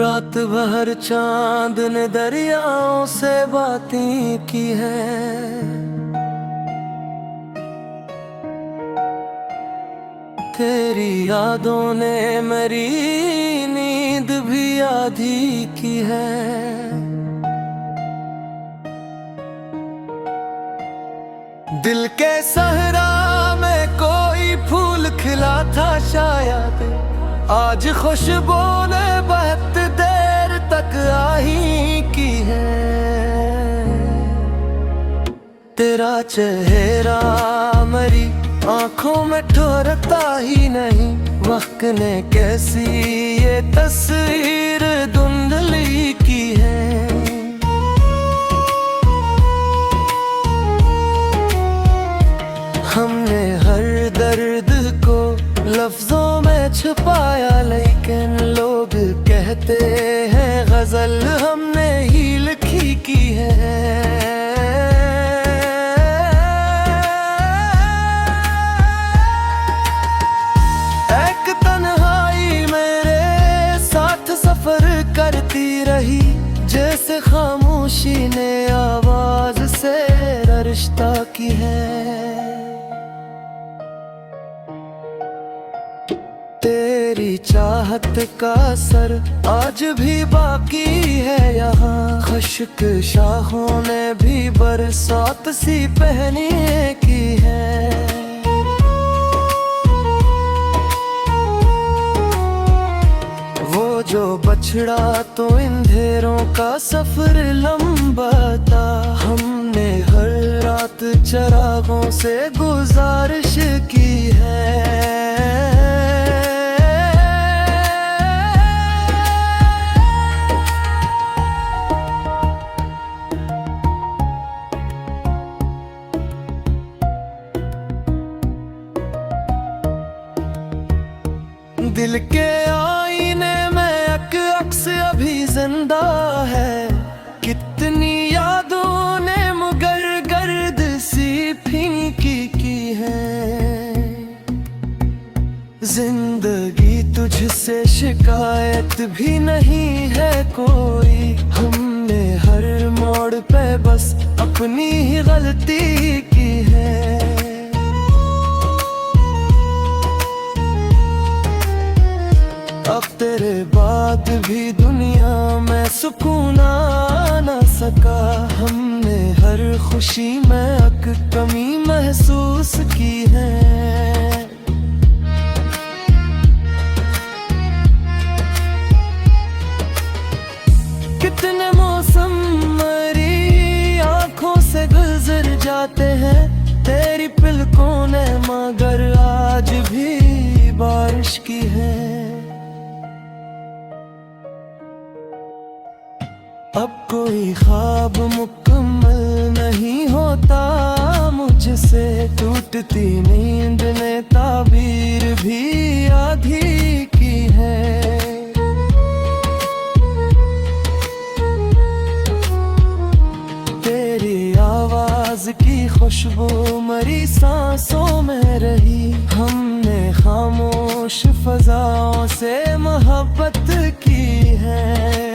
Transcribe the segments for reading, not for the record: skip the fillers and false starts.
रात भर चांद ने दरियाओं से बातें की है। तेरी यादों ने मेरी नींद भी आधी की है। दिल के सहरा में कोई फूल खिला था शायद, आज खुशबू ने बहुत देर तक आही की है। तेरा चेहरा मेरी आंखों में ठहरता ही नहीं, वक्त ने कैसी ये तस्वीर धुंधली की है। हमने हर दर्द को लफ्जों में छुपाया, लेकिन लोग कहते हैं गजल हमने ही लिखी की है। एक तन्हाई मेरे साथ सफर करती रही, जैसे खामोशी ने आवाज से रिश्ता की है। तेरी चाहत का असर आज भी बाकी है यहाँ, खुश्क शाहों ने भी बरसात सी पहनी की है। वो जो बछड़ा तो अंधेरों का सफर लंबा था, हमने हर रात चरागों से गुजारिश की है। दिल के आईने में एक अक्स अभी जिंदा है, कितनी यादों ने मगर गर्द सी फीकी की है। जिंदगी तुझसे शिकायत भी नहीं है कोई, हमने हर मोड़ पे बस अपनी ही गलती की है। अब तेरे बाद भी दुनिया में सुकून आ न सका, हमने हर खुशी में एक कमी महसूस की है। कितने मौसम मेरी आंखों से गुजर जाते हैं, तेरी पलकों ने मगर आज भी बारिश की है। अब कोई ख्वाब मुकम्मल नहीं होता मुझसे, टूटती नींद ने ताबीर भी आधी की है। तेरी आवाज की खुशबू मेरी सांसों में रही, हमने खामोश फजाओं से मोहब्बत की है।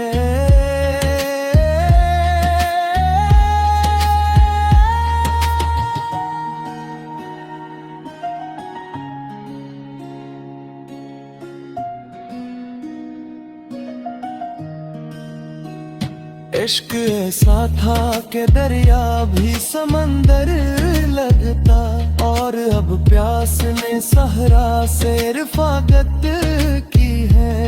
इश्क ऐसा था कि दरिया भी समंदर लगता, और अब प्यास ने सहरा से रफाकत की है।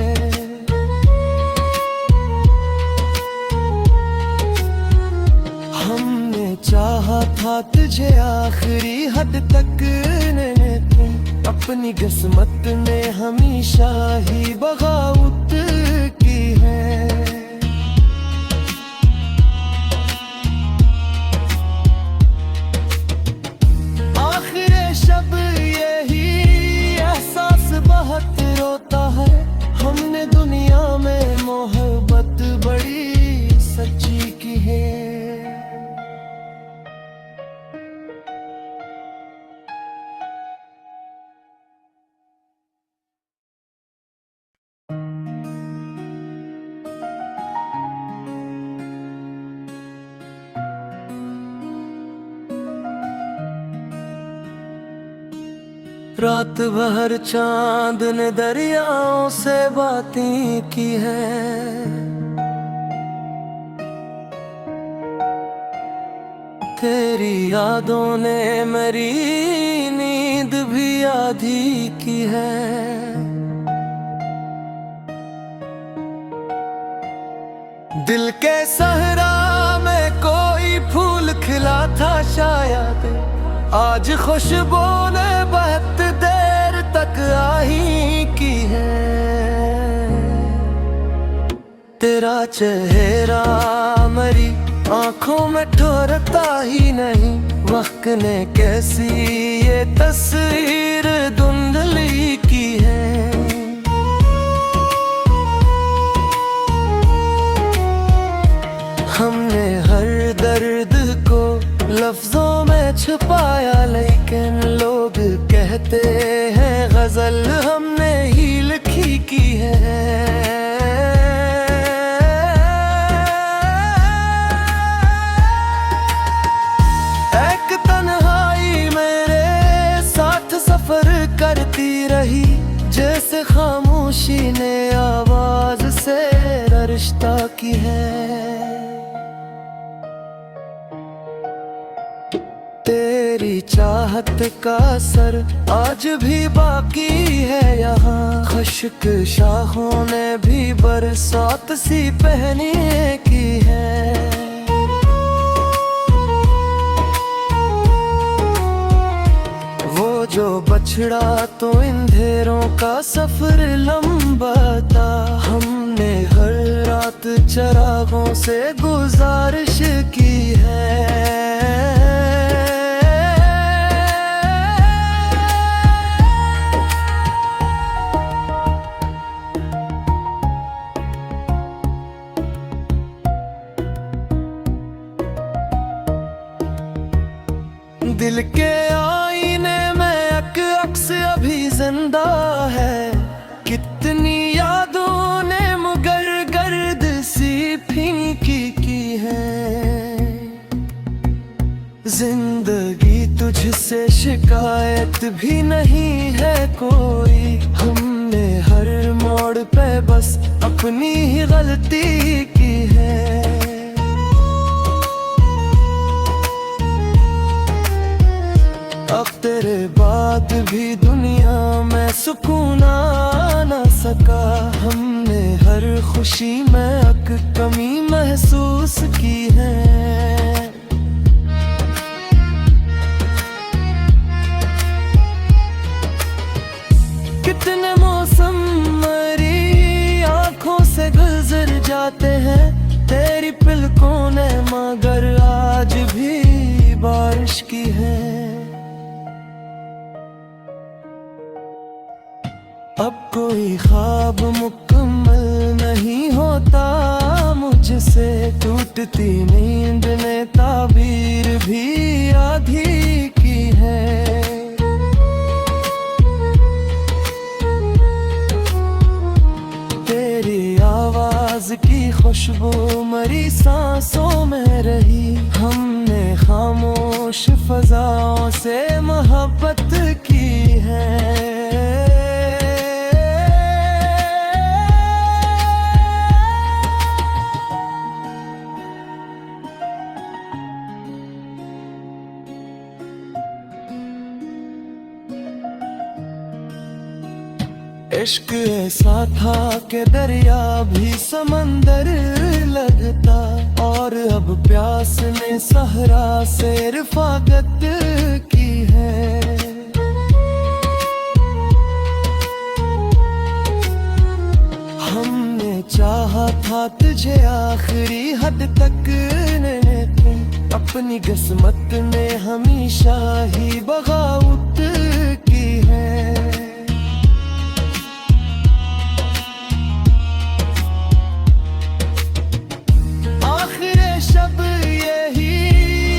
हमने चाहा था तुझे आखिरी हद तक, लेकिन अपनी किस्मत ने हमेशा ही बगावत की है। शब यही एहसास बहुत रोता है, हमने दुनिया में मोहब्बत बड़ी सच्ची की है। रात भर चांद ने दरियाओं से बातें की है। तेरी यादों ने मेरी नींद भी आधी की है। दिल के सहरा में कोई फूल खिला था शायद, आज खुशबू ने बहुत देर तक आही की है। तेरा चेहरा मेरी आंखों में ठहरता ही नहीं, वक्त ने कैसी ये तस्वीर धुंधली की है। हमने हर दर्द को लफ्जों में छुपाया, लेकिन लोग कहते हैं गजल हमने ही लिखी की है। एक तन्हाई मेरे साथ सफर करती रही, जैसे खामोशी ने आवाज से रिश्ता की है। तेरी चाहत का असर आज भी बाकी है यहाँ, खुश्क शाहों ने भी बरसात सी पहनी की है। वो जो बछड़ा तो अंधेरों का सफर लंबा था, हमने हर रात चरागों से गुजारिश की है। दिल के आईने में एक अक्स अभी जिंदा है, कितनी यादों ने मुगर गर्द सी फीकी की है। जिंदगी तुझसे शिकायत भी नहीं है कोई, हमने हर मोड़ पे बस अपनी ही गलती की है। अब तेरे बाद भी दुनिया में सुकून आ न सका, हमने हर खुशी में एक कमी महसूस की है। कितने मौसम मेरी आंखों से गुजर जाते हैं तेरी पलकों ने, मगर आज भी बारिश की है। अब कोई ख्वाब मुकम्मल नहीं होता मुझसे, टूटती नींद ने ताबीर भी आधी की है। तेरी आवाज की खुशबू मेरी सांसों में रही, हमने खामोश फजाओं से मोहब्बत की है। इश्क ऐसा था कि दरिया भी समंदर लगता, और अब प्यास ने सहरा से रफाकत की है। हमने चाहा था तुझे आखिरी हद तक, अपनी किस्मत ने हमेशा ही बगावत की है। शब यही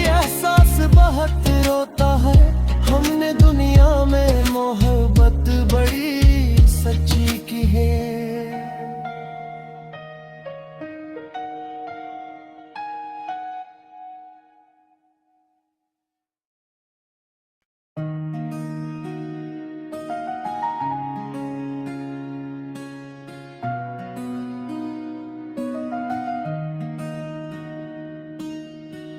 एहसास बहुत रोता है, हमने दुनिया में मोहब्बत बड़ी सच्ची की है।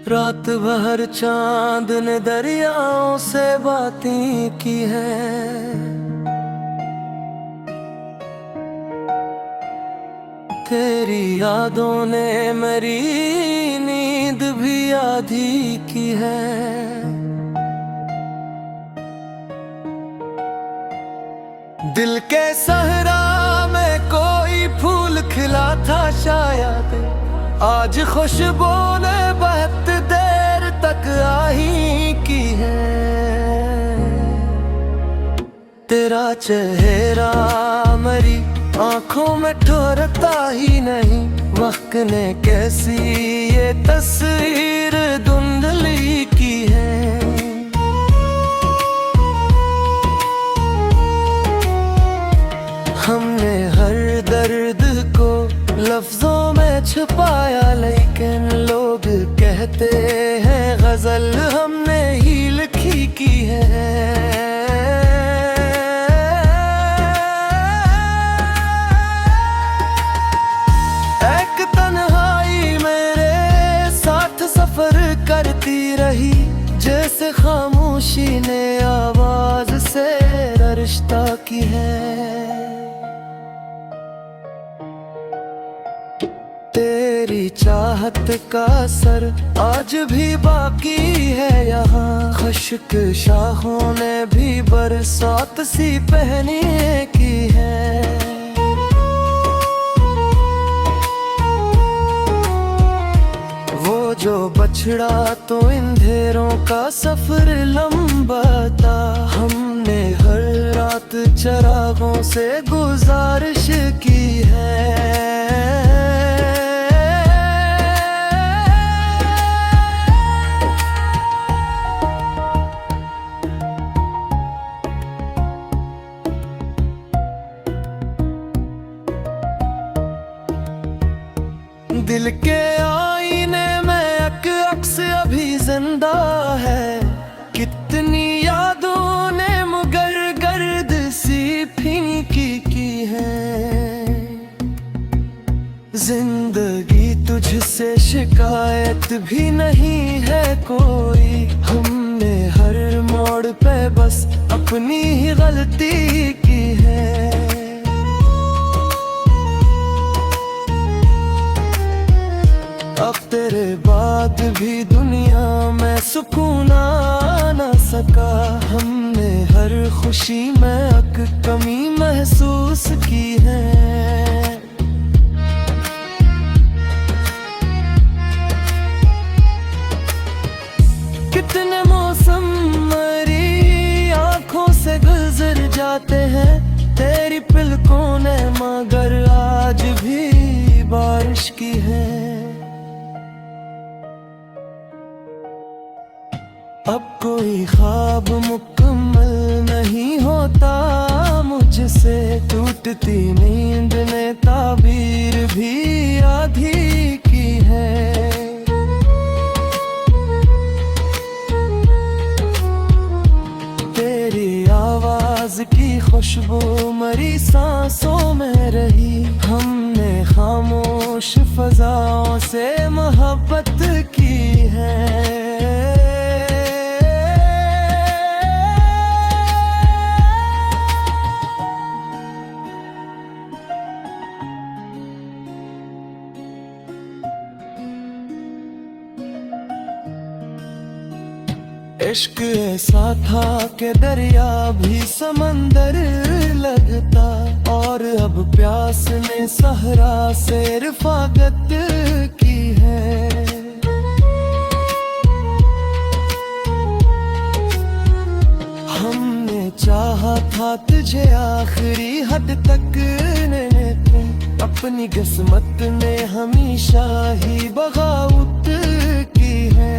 रात भर चांद ने दरियाओं से बातें की है। तेरी यादों ने मेरी नींद भी आधी की है। दिल के सहरा में कोई फूल खिला था शायद, आज खुशबू ने बहुत देर तक आही की है। तेरा चेहरा मेरी आंखों में ठहरता ही नहीं, वक्त ने कैसी ये तस्वीर धुंधली की है। हमने हर दर्द को लफ्जों में छुपाया, लेकिन लोग कहते हैं गजल हमने ही लिखी की है। एक तन्हाई मेरे साथ सफर करती रही, जैसे खामोशी ने आवाज से रिश्ता की है। तेरी चाहत का असर आज भी बाकी है यहाँ, खुश्क शाखों ने भी बरसात सी पहनी की है। वो जो बछड़ा तो अंधेरों का सफर लंबा था, हमने हर रात चरागों से गुजारिश की है। दिल के आईने में एक अक्स अभी जिंदा है, कितनी यादों ने मगर गर्द सी फीकी की है। जिंदगी तुझसे शिकायत भी नहीं है कोई, हमने हर मोड़ पे बस अपनी ही गलती की है। अब तेरे बाद भी दुनिया में सुकून आ न सका, हमने हर खुशी में एक कमी महसूस की है। कितने मौसम मेरी आंखों से गुजर जाते हैं, तेरी पलकों ने मगर आज भी बारिश की है। अब कोई ख्वाब मुकम्मल नहीं होता मुझसे, टूटती नींद ने ताबीर भी आधी की है। तेरी आवाज की खुशबू मेरी सांसों में रही, हमने खामोश फजाओं से मोहब्बत की है। इश्क ऐसा था कि दरिया भी समंदर लगता, और अब प्यास ने सहरा से रफाकत की है। हमने चाहा था तुझे आखिरी हद तक ने, अपनी किस्मत ने हमेशा ही बगावत की है।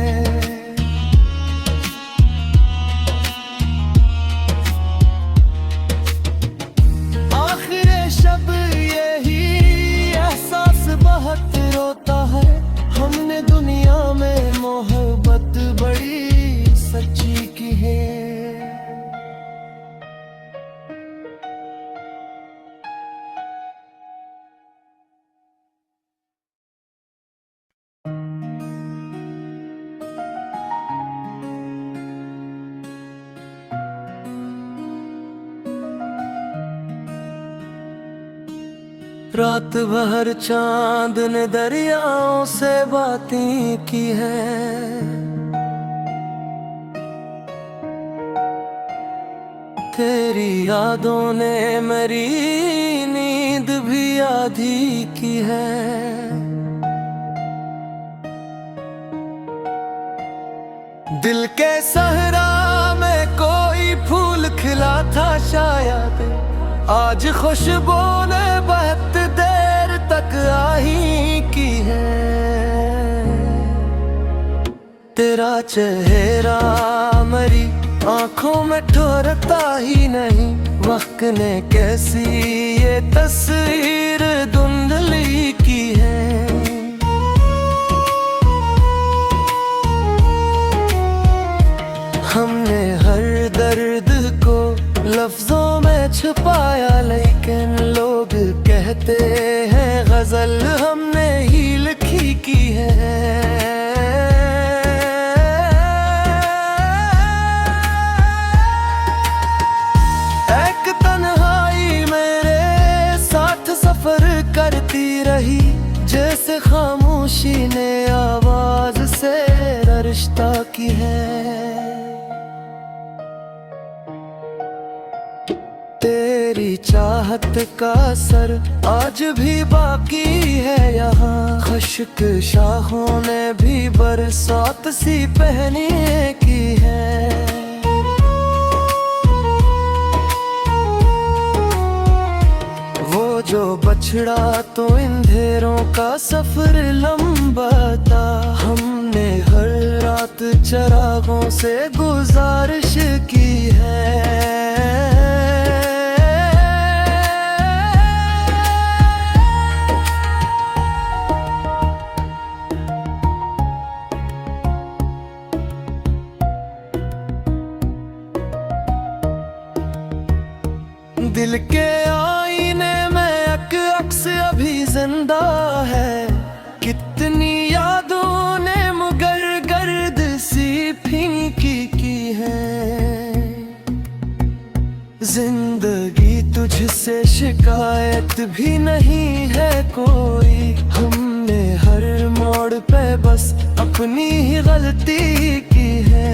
बहुत रोता है, हमने दुनिया में मोहब्बत बड़ी सच्ची की है। रात भर चांद ने दरियाओं से बातें की है। तेरी यादों ने मेरी नींद भी आधी की है। दिल के सहरा में कोई फूल खिला था शायद, आज खुशबू ने बहुत देर तक आही की है। तेरा चेहरा मेरी आंखों में ठहरता ही नहीं, वक्त ने कैसी ये तस्वीर धुंधली की है। हमने हर दर्द को लफ्जों में छुपाया, लेकिन लोग कहते हैं गजल हमने ही लिखी की है। एक तन्हाई मेरे साथ सफर करती रही, जैसे खामोशी ने आवाज से रिश्ता की है। तेरी चाहत का असर आज भी बाकी है यहाँ, खुश्क शाहों ने भी बरसात सी पहनी की है। वो जो बछड़ा तो अंधेरों का सफर लंबा था, हमने हर रात चरागों से गुजारिश की है। दिल के आईने में एक अक्स अभी जिंदा है, कितनी यादों ने मुगर गर्द सी फीकी की है। जिंदगी तुझसे शिकायत भी नहीं है कोई, हमने हर मोड़ पे बस अपनी ही गलती की है।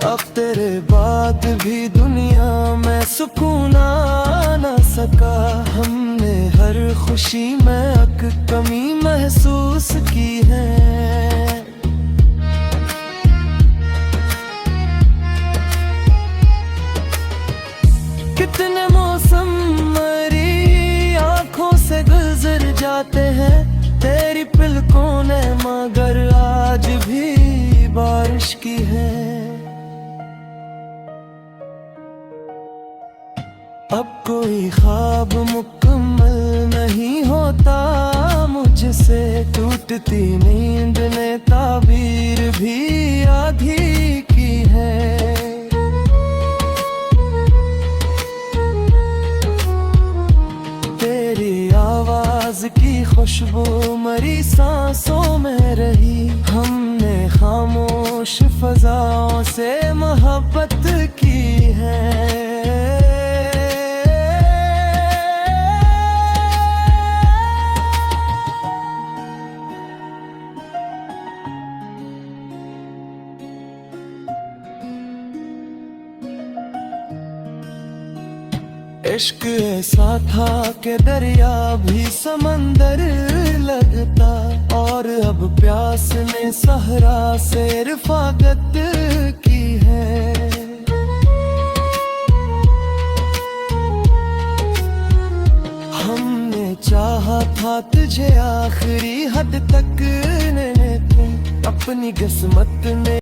अब तेरे बाद भी दुनिया में सुकून आ न सका, हमने हर खुशी में एक कमी महसूस की है। कितने मौसम मेरी आंखों से गुजर जाते हैं, तेरी पलकों ने मगर आज भी बारिश की है। अब कोई ख्वाब मुकम्मल नहीं होता मुझसे, टूटती नींद ने ताबीर भी आधी की है। तेरी आवाज की खुशबू मेरी सांसों में रही, हमने खामोश फजाओं से मोहब्बत की है। इश्क ऐसा था कि दरिया भी समंदर लगता, और अब प्यास ने सहरा से रफाकत की है। हमने चाहा था तुझे आखिरी हद तक, तुम अपनी किस्मत में